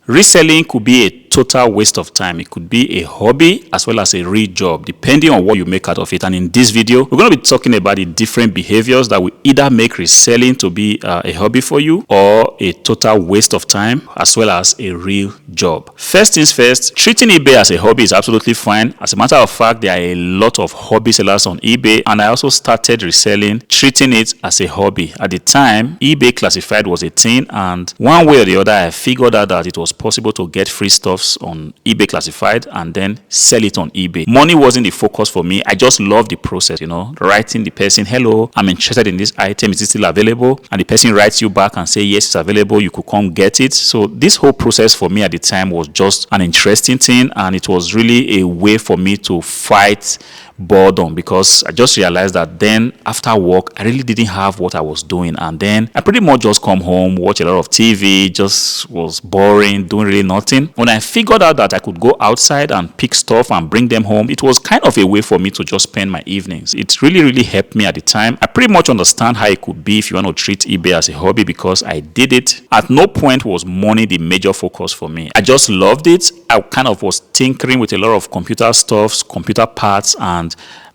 Reselling could be a total waste of time. It could be a hobby as well as a real job, depending on what you make out of it. And in this video, we're going to be talking about the different behaviors that will either make reselling to be a hobby for you or a total waste of time as well as a real job. First things first, treating eBay as a hobby is absolutely fine. As a matter of fact, there are a lot of hobby sellers on eBay, and I also started reselling, treating it as a hobby. At the time, eBay classified was a thing, and one way or the other, I figured out that it was possible to get free stuffs on eBay classified and then sell it on eBay. Money wasn't the focus for me. I just loved the process, writing the person, hello, I'm interested in this item, is it still available? And the person writes you back and say, yes, it's available, you could come get it. So this whole process for me at the time was just an interesting thing, and it was really a way for me to fight boredom, because I just realized that then after work I really didn't have what I was doing, and then I pretty much just come home, watch a lot of TV, just was boring, doing really nothing. When I figured out that I could go outside and pick stuff and bring them home, it was kind of a way for me to just spend my evenings. It really helped me at the time. I pretty much understand how it could be if you want to treat eBay as a hobby, because I did it. At no point was money the major focus for me. I just loved it. I kind of was tinkering with a lot of computer stuff, computer parts, and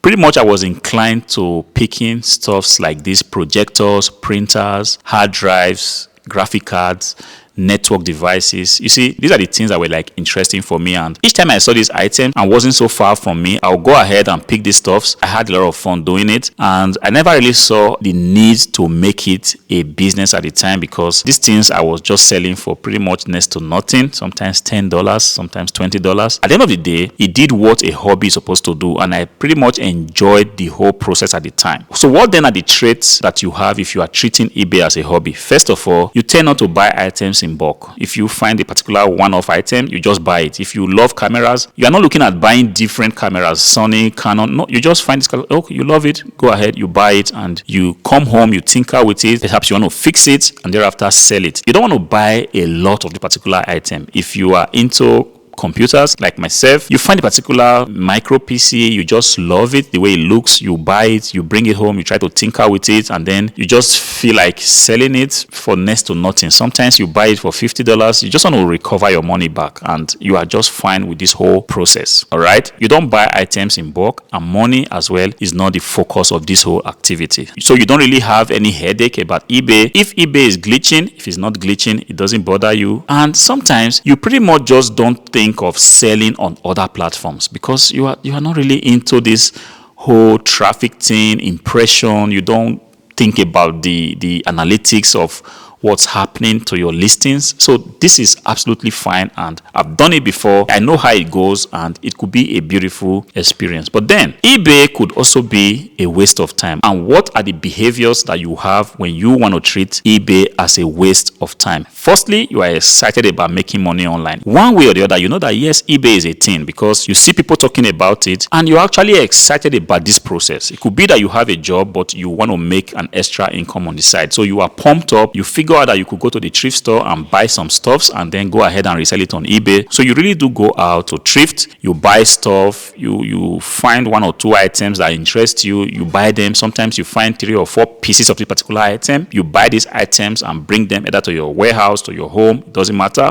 pretty much I was inclined to picking stuffs like these: projectors, printers, hard drives, graphic cards, network devices. You see, these are the things that were like interesting for me, and each time I saw this item and wasn't so far from me, I'll go ahead and pick these stuffs. I had a lot of fun doing it, and I never really saw the need to make it a business at the time, because these things I was just selling for pretty much next to nothing, sometimes $10, sometimes $20. At the end of the day, it did what a hobby is supposed to do, and I pretty much enjoyed the whole process at the time. So what then are the traits that you have if you are treating eBay as a hobby? First of all, you tend not to buy items in bulk. If you find a particular one-off item, you just buy it. If you love cameras, you are not looking at buying different cameras, Sony, Canon. No, you just find this camera. Oh, you love it, go ahead, you buy it, and you come home, you tinker with it. Perhaps you want to fix it and thereafter sell it. You don't want to buy a lot of the particular item. If you are into computers like myself, you find a particular micro PC, you just love it, the way it looks, you buy it, you bring it home, you try to tinker with it, and then you just feel like selling it for next to nothing. Sometimes you buy it for $50, you just want to recover your money back, and you are just fine with this whole process. All right, you don't buy items in bulk, and money as well is not the focus of this whole activity. So you don't really have any headache about eBay. If eBay is glitching, if it's not glitching, it doesn't bother you. And sometimes you pretty much just don't think of selling on other platforms, because you are not really into this whole traffic thing, impression. You don't think about the analytics of what's happening to your listings. So this is absolutely fine, and I've done it before. I know how it goes, and it could be a beautiful experience. But then eBay could also be a waste of time. And what are the behaviors that you have when you want to treat eBay as a waste of time? Firstly, you are excited about making money online. One way or the other, you know that yes, eBay is a thing, because you see people talking about it, and you're actually excited about this process. It could be that you have a job, but you want to make an extra income on the side. So you are pumped up. You figure out that you could go to the thrift store and buy some stuffs and then go ahead and resell it on eBay. So you really do go out to thrift, you buy stuff, you find one or two items that interest you, you buy them. Sometimes you find 3 or 4 pieces of the particular item, you buy these items and bring them either to your warehouse, to your home, it doesn't matter.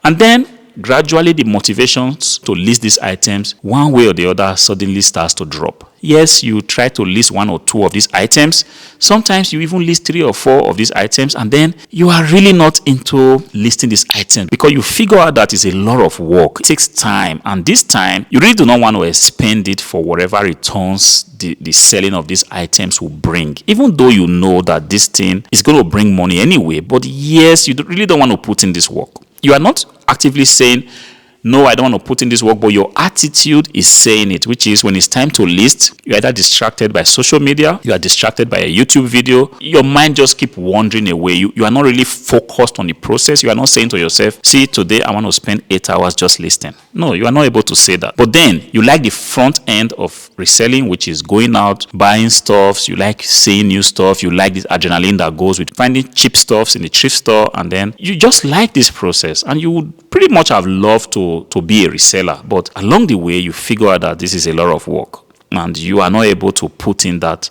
And then gradually the motivations to list these items one way or the other suddenly starts to drop. Yes, you try to list 1 or 2 of these items. Sometimes you even list 3 or 4 of these items, and then you are really not into listing these items because you figure out that it's a lot of work. It takes time, and this time you really do not want to expend it for whatever returns the selling of these items will bring. Even though you know that this thing is going to bring money anyway, but yes, you really don't want to put in this work. You are not actively saying, no, I don't want to put in this work, but your attitude is saying it, which is when it's time to list, you're either distracted by social media, you are distracted by a YouTube video, your mind just keeps wandering away. You are not really focused on the process. You are not saying to yourself, see, today I want to spend 8 hours just listing. No, you are not able to say that. But then you like the front end of reselling, which is going out, buying stuff, you like seeing new stuff, you like this adrenaline that goes with finding cheap stuffs in the thrift store, and then you just like this process, and you would pretty much have loved to be a reseller, but along the way you figure out that this is a lot of work and you are not able to put in that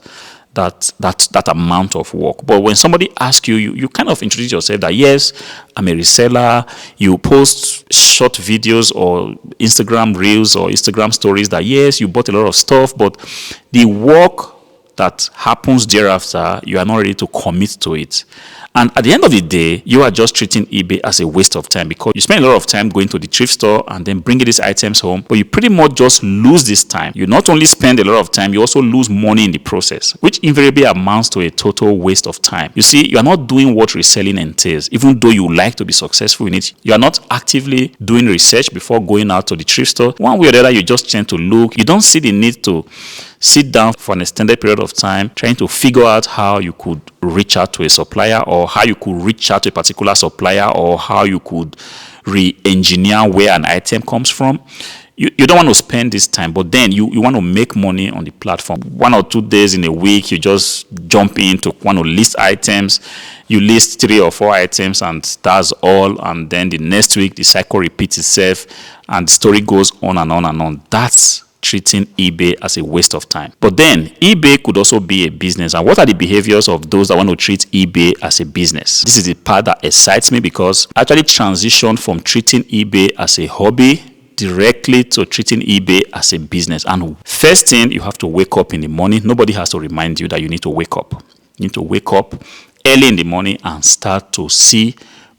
that amount of work. But when somebody asks you, you kind of introduce yourself that yes, I'm a reseller. You post short videos or Instagram reels or Instagram stories that yes, you bought a lot of stuff, but the work that happens thereafter, you are not ready to commit to it. And at the end of the day, you are just treating eBay as a waste of time, because you spend a lot of time going to the thrift store and then bringing these items home, but you pretty much just lose this time. You not only spend a lot of time, you also lose money in the process, which invariably amounts to a total waste of time. You see, you are not doing what reselling entails, even though you like to be successful in it. You are not actively doing research before going out to the thrift store. One way or the other, you just tend to look. You don't see the need to sit down for an extended period of time trying to figure out how you could reach out to a supplier, or how you could reach out to a particular supplier, or how you could re-engineer where an item comes from. You don't want to spend this time, but then you want to make money on the platform. 1 or 2 days in a week, you just jump in to want to list items. You list 3 or 4 items and that's all. And then the next week, the cycle repeats itself and the story goes on and on and on. That's treating eBay as a waste of time. But then eBay could also be a business. And what are the behaviors of those that want to treat eBay as a business? This is the part that excites me, because I actually transitioned from treating eBay as a hobby directly to treating eBay as a business. And first thing, you have to wake up in the morning. Nobody has to remind you that you need to wake up. You need to wake up early in the morning and start to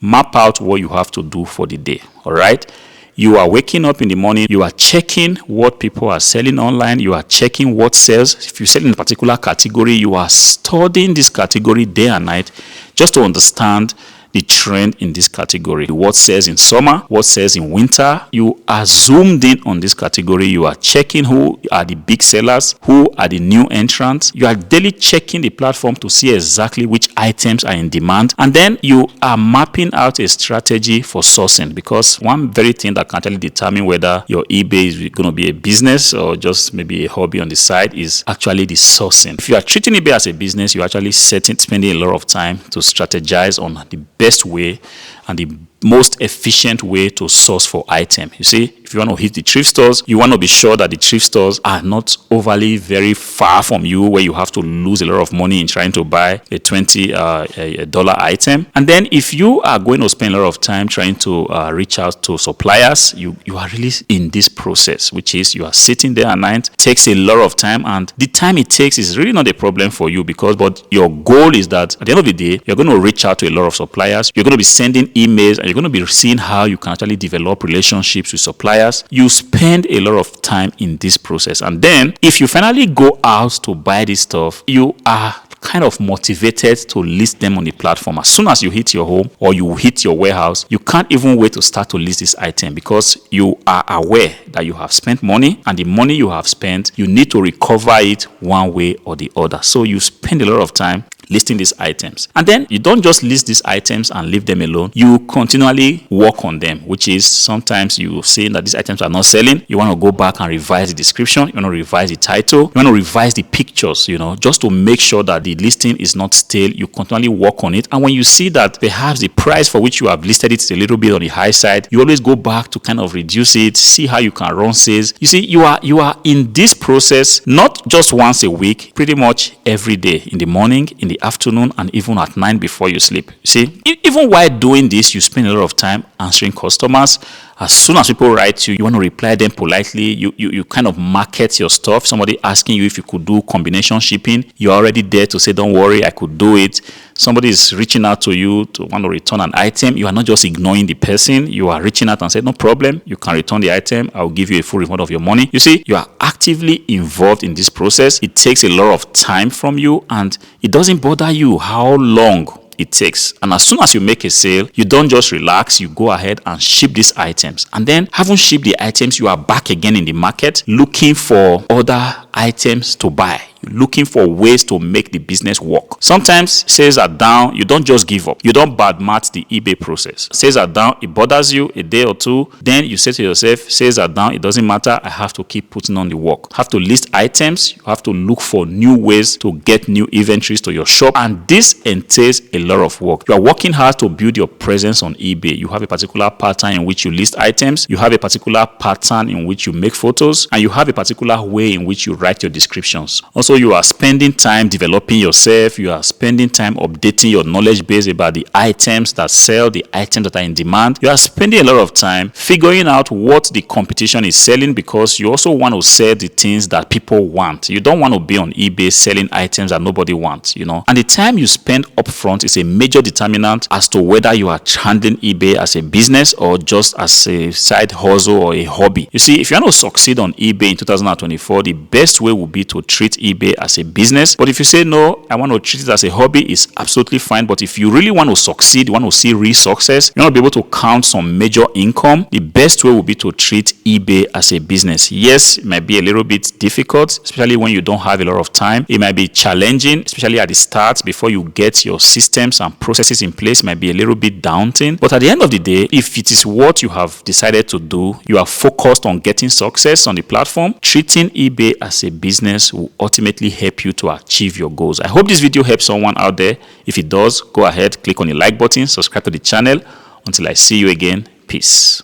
map out what you have to do for the day. All right? You are waking up in the morning, you are checking what people are selling online, you are checking what sells. If you sell in a particular category, you are studying this category day and night just to understand the trend in this category. What sells in summer, what sells in winter. You are zoomed in on this category. You are checking who are the big sellers, who are the new entrants. You are daily checking the platform to see exactly which items are in demand. And then you are mapping out a strategy for sourcing, because one very thing that can actually determine whether your eBay is going to be a business or just maybe a hobby on the side is actually the sourcing. If you are treating eBay as a business, you're actually spending a lot of time to strategize on the best way and the most efficient way to source for item. You see, if you want to hit the thrift stores, you want to be sure that the thrift stores are not overly very far from you, where you have to lose a lot of money in trying to buy a $20 item. And then if you are going to spend a lot of time trying to reach out to suppliers, you are really in this process, which is you are sitting there at night. It takes a lot of time, and the time it takes is really not a problem for you, but your goal is that at the end of the day, you're going to reach out to a lot of suppliers. You're going to be sending emails, and you're going to be seeing how you can actually develop relationships with suppliers. You spend a lot of time in this process. And then if you finally go out to buy this stuff, you are kind of motivated to list them on the platform. As soon as you hit your home or you hit your warehouse, you can't even wait to start to list this item, because you are aware that you have spent money, and the money you have spent, you need to recover it one way or the other. So you spend a lot of time listing these items. And then you don't just list these items and leave them alone. You continually work on them, which is sometimes you say that these items are not selling. You want to go back and revise the description. You want to revise the title. You want to revise the pictures, just to make sure that the listing is not stale. You continually work on it. And when you see that perhaps the price for which you have listed it is a little bit on the high side, you always go back to kind of reduce it, see how you can run sales. You see, you are in this process not just once a week, pretty much every day, in the morning, in the afternoon, and even at night before you sleep. You see, even while doing this, you spend a lot of time answering customers. As soon as people write you want to reply them politely. You kind of market your stuff. Somebody asking you if you could do combination shipping, you're already there to say, don't worry, I could do it. Somebody is reaching out to you to want to return an item. You are not just ignoring the person. You are reaching out and say, no problem, you can return the item. I'll give you a full refund of your money. You see, you are actively involved in this process. It takes a lot of time from you, and it doesn't bother you how long it takes. And as soon as you make a sale, you don't just relax, you go ahead and ship these items. And then having shipped the items, you are back again in the market looking for other items to buy, looking for ways to make the business work. Sometimes sales are down, you don't just give up. You don't badmouth the eBay process. Sales are down, it bothers you a day or two. Then you say to yourself, sales are down, it doesn't matter, I have to keep putting on the work. You have to list items, you have to look for new ways to get new inventories to your shop. And this entails a lot of work. You are working hard to build your presence on eBay. You have a particular pattern in which you list items, you have a particular pattern in which you make photos, and you have a particular way in which you write your descriptions. Also, also you are spending time developing yourself, you are spending time updating your knowledge base about the items that sell, the items that are in demand. You are spending a lot of time figuring out what the competition is selling, because you also want to sell the things that people want. You don't want to be on eBay selling items that nobody wants, you know. And the time you spend upfront is a major determinant as to whether you are handling eBay as a business or just as a side hustle or a hobby. You see, if you want to succeed on eBay in 2024, the best way would be to treat eBay as a business. But if you say, no, I want to treat it as a hobby, it's absolutely fine. But if you really want to succeed, you want to see real success, you want to be able to count some major income, the best way would be to treat eBay as a business. Yes, it might be a little bit difficult, especially when you don't have a lot of time. It might be challenging, especially at the start before you get your systems and processes in place. It might be a little bit daunting. But at the end of the day, if it is what you have decided to do, you are focused on getting success on the platform, treating eBay as a business will ultimately help you to achieve your goals. I hope this video helps someone out there. If it does, go ahead, click on the like button, subscribe to the channel. Until I see you again, peace.